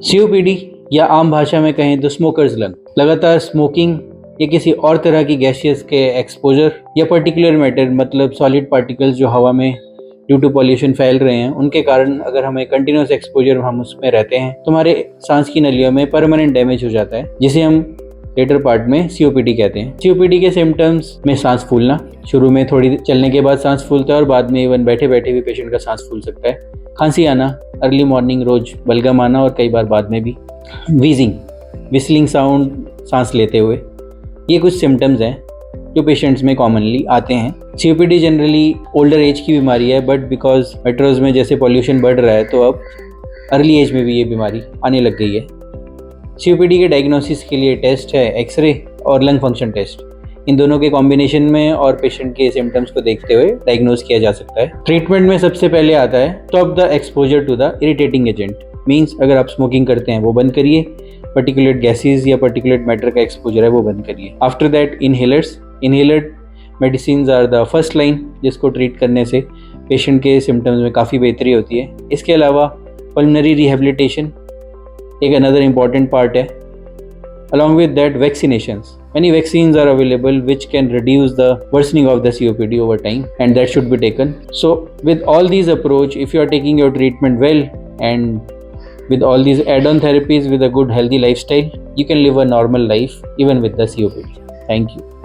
COPD या आम भाषा में कहें तो स्मोकर्स लंग, लगातार स्मोकिंग या किसी और तरह की गैसियस के एक्सपोजर या पर्टिकुलर मैटर मतलब सॉलिड पार्टिकल्स जो हवा में ड्यू टू पॉल्यूशन फैल रहे हैं उनके कारण अगर हमें कंटिन्यूस एक्सपोजर हम उसमें रहते हैं तो हमारे सांस की नलियों में परमानेंट डैमेज हो जाता है, जिसे हम लेटर पार्ट में सीओपीडी कहते हैं। सीओपीडी के सिम्टम्स में सांस फूलना, शुरू में थोड़ी चलने के बाद सांस फूलता है और बाद में इवन बैठे बैठे भी पेशेंट का सांस फूल सकता है। खांसी आना, अर्ली मॉर्निंग रोज बलगम आना और कई बार बाद में भी। वीजिंग, विस्लिंग साउंड सांस लेते हुए, ये कुछ सिम्टम्स हैं जो पेशेंट्स में कॉमनली आते हैं। सीओपीडी जनरली ओल्डर एज की बीमारी है, बट बिकॉज मेट्रोज में जैसे पॉल्यूशन बढ़ रहा है तो अब अर्ली एज में भी ये बीमारी आने लग गई है। सीओपीडी के डायग्नोसिस के लिए टेस्ट है एक्सरे और लंग फंक्शन टेस्ट। इन दोनों के कॉम्बिनेशन में और पेशेंट के सिम्टम्स को देखते हुए डायग्नोज किया जा सकता है। ट्रीटमेंट में सबसे पहले आता है stop the exposure to the irritating agent. Means अगर आप स्मोकिंग करते हैं वो बंद करिए, पर्टिकुलेट गैसेज या पर्टिकुलेट मैटर का एक्सपोजर है वो बंद करिए। After that inhaler medicine are the first line, जिसको ट्रीट करने से पेशेंट के सिम्टम्स में काफ़ी बेहतरी होती है। इसके अलावा पल्मोनरी रिहेबिलिटेशन एक अनदर इम्पॉर्टेंट पार्ट है। Along with that, vaccinations. Many vaccines are available which can reduce the worsening of the COPD over time, and that should be taken. So with all these approach, if you are taking your treatment well and with all these add-on therapies with a good healthy lifestyle, you can live a normal life even with the COPD. Thank you.